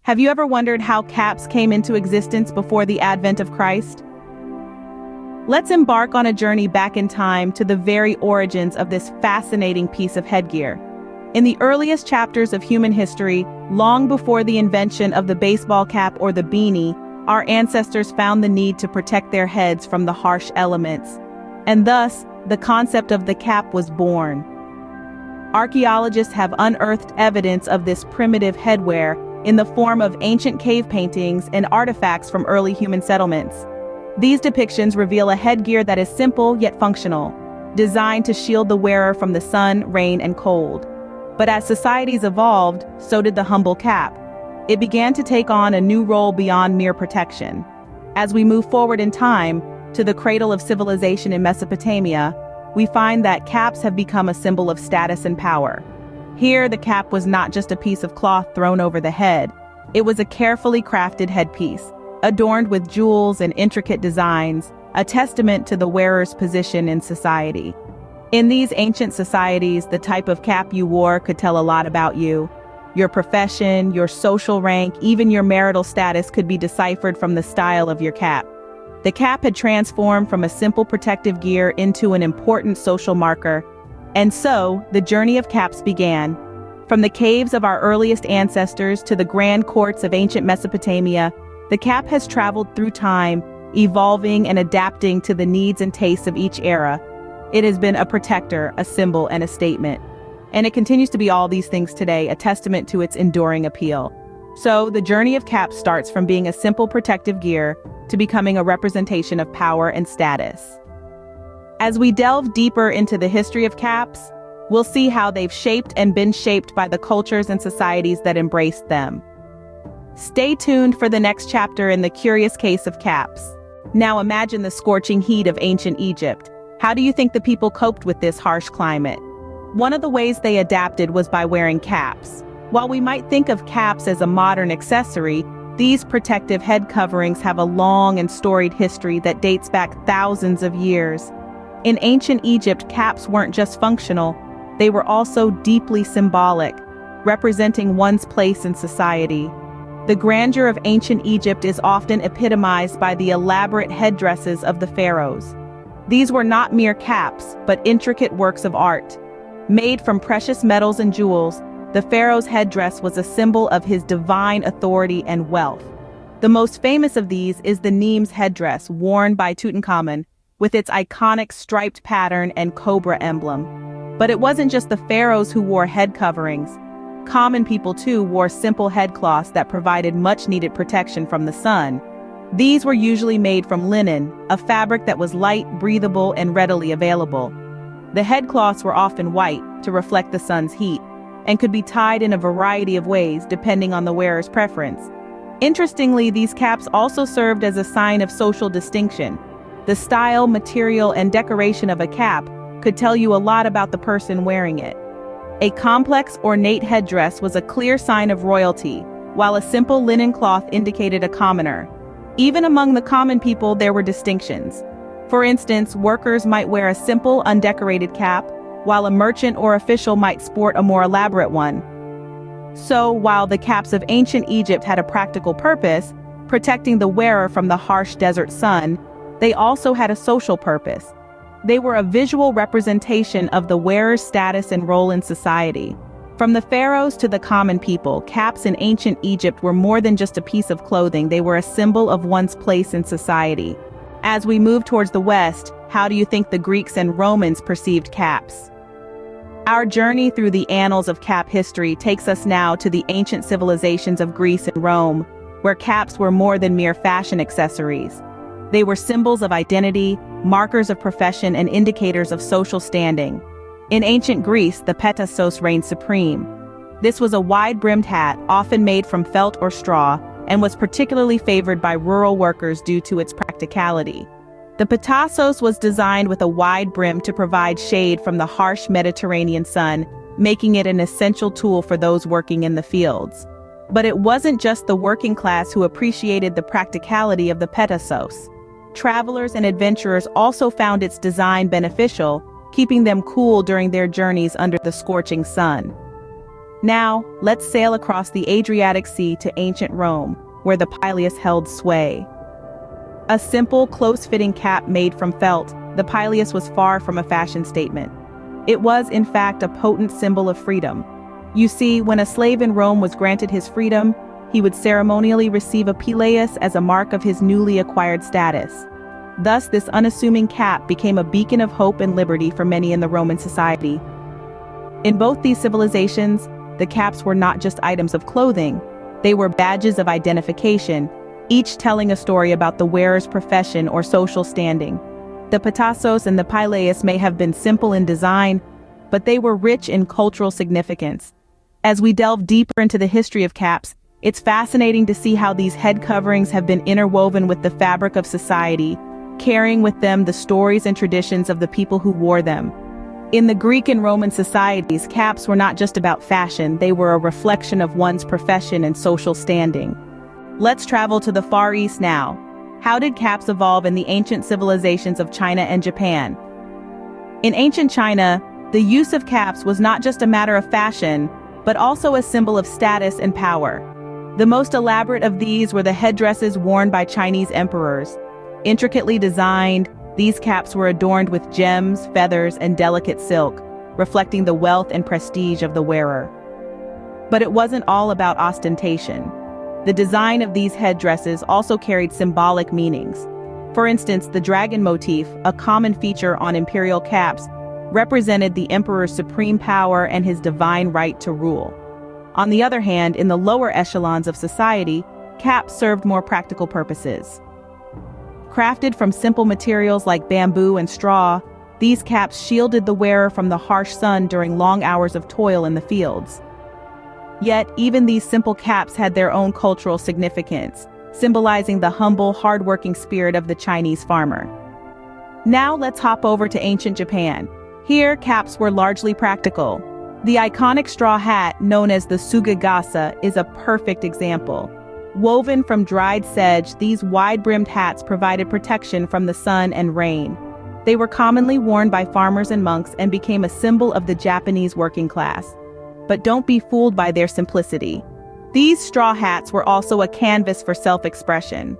Have you ever wondered how caps came into existence before the advent of Christ? Let's embark on a journey back in time to the very origins of this fascinating piece of headgear. In the earliest chapters of human history, long before the invention of the baseball cap or the beanie, our ancestors found the need to protect their heads from the harsh elements. And thus, the concept of the cap was born. Archaeologists have unearthed evidence of this primitive headwear in the form of ancient cave paintings and artifacts from early human settlements. These depictions reveal a headgear that is simple yet functional, designed to shield the wearer from the sun, rain, and cold. But as societies evolved, so did the humble cap. It began to take on a new role beyond mere protection. As we move forward in time, to the cradle of civilization in Mesopotamia, we find that caps have become a symbol of status and power. Here, the cap was not just a piece of cloth thrown over the head. It was a carefully crafted headpiece, adorned with jewels and intricate designs, a testament to the wearer's position in society. In these ancient societies, the type of cap you wore could tell a lot about you. Your profession, your social rank, even your marital status could be deciphered from the style of your cap. The cap had transformed from a simple protective gear into an important social marker. And so, the journey of caps began. From the caves of our earliest ancestors to the grand courts of ancient Mesopotamia, the cap has traveled through time, evolving and adapting to the needs and tastes of each era. It has been a protector, a symbol, and a statement. And it continues to be all these things today, a testament to its enduring appeal. So, the journey of caps starts from being a simple protective gear to becoming a representation of power and status. As we delve deeper into the history of caps, we'll see how they've shaped and been shaped by the cultures and societies that embraced them. Stay tuned for the next chapter in the curious case of caps. Now imagine the scorching heat of ancient Egypt. How do you think the people coped with this harsh climate? One of the ways they adapted was by wearing caps. While we might think of caps as a modern accessory, these protective head coverings have a long and storied history that dates back thousands of years. In ancient Egypt, caps weren't just functional, they were also deeply symbolic, representing one's place in society. The grandeur of ancient Egypt is often epitomized by the elaborate headdresses of the pharaohs. These were not mere caps, but intricate works of art. Made from precious metals and jewels, the pharaoh's headdress was a symbol of his divine authority and wealth. The most famous of these is the Nemes headdress worn by Tutankhamun, with its iconic striped pattern and cobra emblem. But it wasn't just the pharaohs who wore head coverings. Common people too wore simple headcloths that provided much-needed protection from the sun. These were usually made from linen, a fabric that was light, breathable, and readily available. The headcloths were often white to reflect the sun's heat, and could be tied in a variety of ways depending on the wearer's preference. Interestingly, these caps also served as a sign of social distinction. The style, material, and decoration of a cap could tell you a lot about the person wearing it. A complex, ornate headdress was a clear sign of royalty, while a simple linen cloth indicated a commoner. Even among the common people, there were distinctions. For instance, workers might wear a simple, undecorated cap, while a merchant or official might sport a more elaborate one. So, while the caps of ancient Egypt had a practical purpose, protecting the wearer from the harsh desert sun, they also had a social purpose. They were a visual representation of the wearer's status and role in society. From the pharaohs to the common people, caps in ancient Egypt were more than just a piece of clothing, they were a symbol of one's place in society. As we move towards the West, how do you think the Greeks and Romans perceived caps? Our journey through the annals of cap history takes us now to the ancient civilizations of Greece and Rome, where caps were more than mere fashion accessories. They were symbols of identity, markers of profession, and indicators of social standing. In ancient Greece, the petassos reigned supreme. This was a wide-brimmed hat, often made from felt or straw, and was particularly favored by rural workers due to its practicality. The petassos was designed with a wide brim to provide shade from the harsh Mediterranean sun, making it an essential tool for those working in the fields. But it wasn't just the working class who appreciated the practicality of the petassos. Travelers and adventurers also found its design beneficial, keeping them cool during their journeys under the scorching sun. Now, let's sail across the Adriatic Sea to ancient Rome, where the pileus held sway. A simple, close-fitting cap made from felt, the pileus was far from a fashion statement. It was, in fact, a potent symbol of freedom. You see, when a slave in Rome was granted his freedom, he would ceremonially receive a pileus as a mark of his newly acquired status. Thus, this unassuming cap became a beacon of hope and liberty for many in the Roman society. In both these civilizations, the caps were not just items of clothing, they were badges of identification, each telling a story about the wearer's profession or social standing. The petassos and the pileus may have been simple in design, but they were rich in cultural significance. As we delve deeper into the history of caps, it's fascinating to see how these head coverings have been interwoven with the fabric of society, carrying with them the stories and traditions of the people who wore them. In the Greek and Roman societies, caps were not just about fashion, they were a reflection of one's profession and social standing. Let's travel to the Far East now. How did caps evolve in the ancient civilizations of China and Japan? In ancient China, the use of caps was not just a matter of fashion, but also a symbol of status and power. The most elaborate of these were the headdresses worn by Chinese emperors. Intricately designed, these caps were adorned with gems, feathers, and delicate silk, reflecting the wealth and prestige of the wearer. But it wasn't all about ostentation. The design of these headdresses also carried symbolic meanings. For instance, the dragon motif, a common feature on imperial caps, represented the emperor's supreme power and his divine right to rule. On the other hand, in the lower echelons of society, caps served more practical purposes. Crafted from simple materials like bamboo and straw, these caps shielded the wearer from the harsh sun during long hours of toil in the fields. Yet, even these simple caps had their own cultural significance, symbolizing the humble, hard-working spirit of the Chinese farmer. Now let's hop over to ancient Japan. Here, caps were largely practical. The iconic straw hat, known as the sugigasa, is a perfect example. Woven from dried sedge, these wide-brimmed hats provided protection from the sun and rain. They were commonly worn by farmers and monks and became a symbol of the Japanese working class. But don't be fooled by their simplicity. These straw hats were also a canvas for self-expression.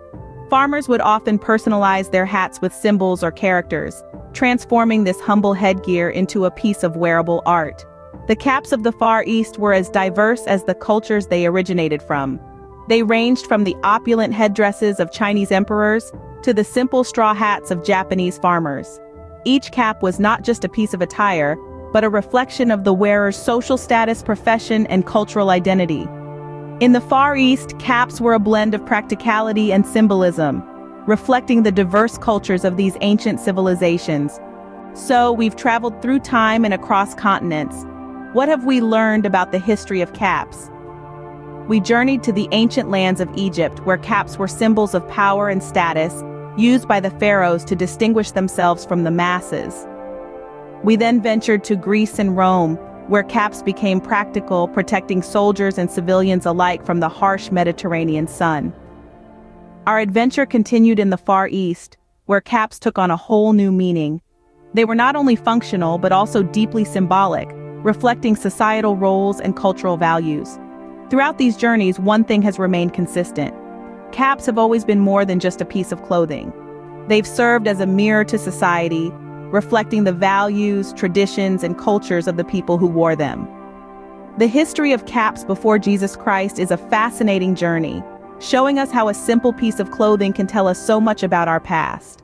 Farmers would often personalize their hats with symbols or characters, transforming this humble headgear into a piece of wearable art. The caps of the Far East were as diverse as the cultures they originated from. They ranged from the opulent headdresses of Chinese emperors to the simple straw hats of Japanese farmers. Each cap was not just a piece of attire, but a reflection of the wearer's social status, profession, and cultural identity. In the Far East, caps were a blend of practicality and symbolism, reflecting the diverse cultures of these ancient civilizations. So, we've traveled through time and across continents. What have we learned about the history of caps? We journeyed to the ancient lands of Egypt, where caps were symbols of power and status, used by the pharaohs to distinguish themselves from the masses. We then ventured to Greece and Rome, where caps became practical, protecting soldiers and civilians alike from the harsh Mediterranean sun. Our adventure continued in the Far East, where caps took on a whole new meaning. They were not only functional, but also deeply symbolic, reflecting societal roles and cultural values. Throughout these journeys, one thing has remained consistent. Caps have always been more than just a piece of clothing. They've served as a mirror to society, reflecting the values, traditions, and cultures of the people who wore them. The history of caps before Jesus Christ is a fascinating journey, showing us how a simple piece of clothing can tell us so much about our past.